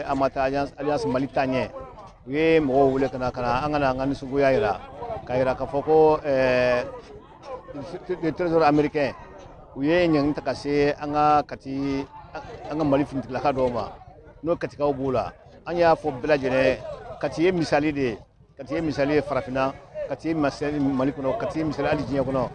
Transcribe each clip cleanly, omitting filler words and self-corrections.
Amata Alliance Malitanye. We mo wule kana angana ngani suguya ira. Kaira ka foko le trésor américain. We nyang takase anga kati anga malifin tilaka doma. No katika obula. Anya fo belajene kati misali farafina kati misali malikuno kati misali alijinya kuno.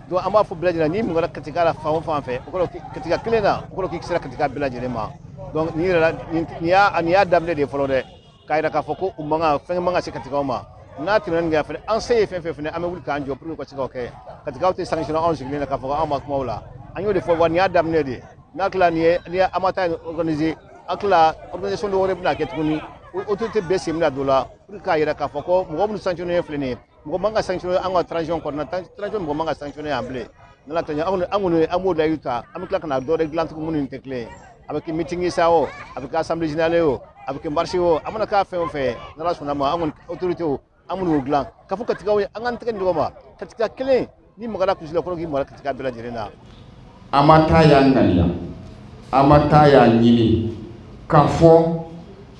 Do ama fo belajene ni ngala katika la fa fe. Okolo katika kilena okolo kikisira katika belajene ma. Donc ni ya damle de folode kayra ka foko umanga fenga se katika oma na tinan ga fe an sey fe fe ne amul ka anjo pour ko sika ke katika te sanction 11 ne ka foko ama mawla anyo de fo wan ya damle de na kala ni amata organiser akla organisation de wore bna ketkuni autorité besi mna dola pour kayra ka foko mo mu sanctionner flene mo manga sanctionner an transition ko na transition mo manga sanctionner amble na la tanya amul la yuta amkla kana do de glant ko munin tekle avec meeting sao avec assemblée générale avec marché amana ka fe na la sona ma amon autorité amon glan ka fu katika angan teken ngoma katika kele ni magala kusila ko ngi mara katika bela jirena amata ya ngania amata ya nyini ka fo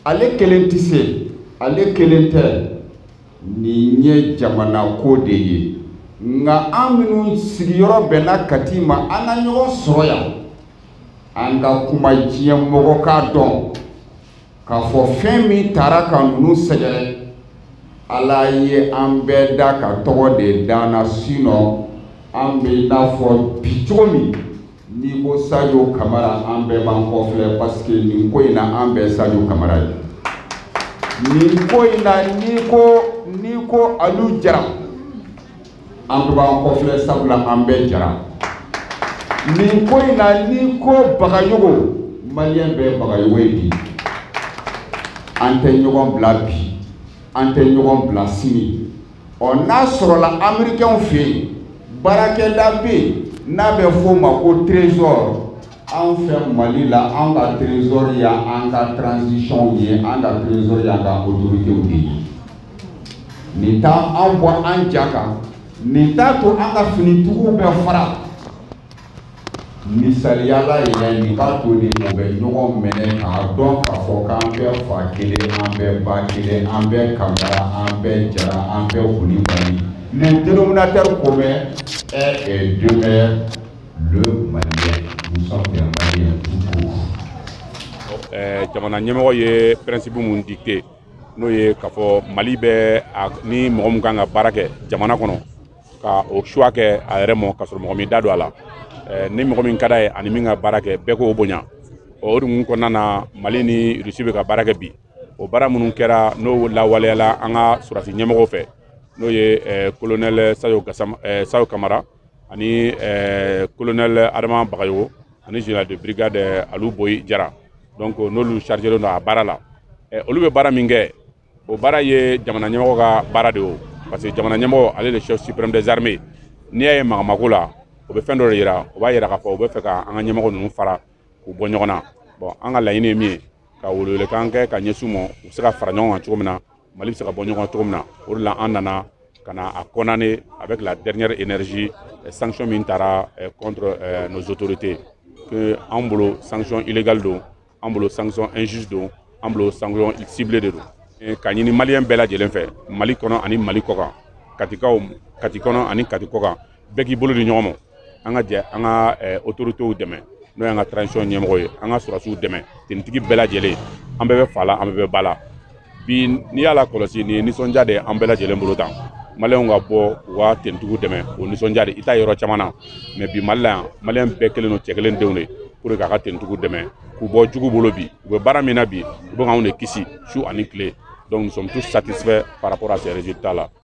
ale kelentise ale kelente ni nye jamana ko de ye nga aminu sigiyoro bena katima ananyo soroya anga kuma jiya mogo ka don ka fo femi taraka nunu sege ala ye ambe da ka togo de dana sino ambe na fo pichomi ni ko Sadio Camara ambe ban ko fle parce que ni ko ina ambe Sadio Camara ni ko ina ni ko Aliou Jara ambe ban ko fle sabla ambe Jara ni ko ina ni ko Bagayogo malien be Bagayogo di ante ñogon bla bi ante ñogon bla sini on a sur la américain fait barake dambe na be fo ma ko trésor en fait Mali la en ka trésor ya en ka transition ye en ka trésor ya ka autorité odi ni ta en bo en jaka ni ta to en ka fini tugu be fara misali yala ye ni ka to ni mo be ñogon mene ka don ka fo ka be fa kele an be ba kele an be Camara an be Jara an be Koulibaly le dénominateur commun est demeure le Malien. Nous sommes des Maliens tout court. Jamana ñemego ye principe mun dicté no ye ka fo Mali be ni mo mun kan ka barake jamana kono ka o choix ke a yɛrɛ mo ka sɔrɔ mɔgɔ min da don a la ni mɔgɔ min ka d'a ye ani min ka baara kɛ bɛɛ k'o bonya o de mun kɔnɔna na Mali ni Russie bɛ ka baara kɛ bi o baara minnu kɛra n'o lawaleyala an ka sɔrɔdasi ɲɛmɔgɔw fɛ n'o ye colonel Sadio Camara ani colonel Adama Bagayogo ani général de brigade Aliou Boyi Jara donc n'olu chargé don a baara la olu bɛ baara min kɛ o baara ye jamana ɲɛmɔgɔ ka baara de o parce que jamana ɲɛmɔgɔ ale le chef suprême des armées n'i y'a ye magamako la o bɛ fɛn dɔ de yira o b'a yira k'a fɔ o bɛ fɛ ka an ka ɲɛmɔgɔ ninnu fara k'u bɔ ɲɔgɔn na bon an ka laɲini ye min ye ka welewelekan kɛ ka ɲɛsin u ma u bɛ se ka fara ɲɔgɔn kan cogo min na Mali bɛ se ka bɔ ɲɔgɔn cogo min na o de la an nana ka na a condamner avec la dernière énergie sanction min taara contre nos autorités que an bolo sanction illégale don an bolo sanction injuste don an bolo sanction ciblée de don ka ɲini malien bɛɛ lajɛlen fɛ Mali kɔnɔ ani Mali kɔkan kati kɔnɔ ani kati kɔkan bɛɛ k'i bolo di ɲɔgɔn ma an ka jɛ an ka autorités dɛmɛ n'o y'an ka transition ɲɛmɔgɔ ye an ka sɔrɔdasiw dɛmɛ tenitigi bɛɛ lajɛlen an bɛɛ bɛ fa la an bɛɛ bɛ ba la bi n'i y'a la kɔlɔsi nin ye nisɔndiya de ye an bɛɛ lajɛlen bolo tan maliyɛnw ka bɔ u ka tenitigiw dɛmɛ o nisɔndiya de i t'a yɔrɔ caman na mais bi Mali la yan maliyɛn bɛɛ kelen don cɛ kelen denw de pour que k'a ka tenitigiw dɛmɛ k'u bɔ jugu bolo bi u bɛ baara min na bi u bɛ k'anw de kisi su ani tile donc nous sommes tous satisfaits par rapport à ces résultats là.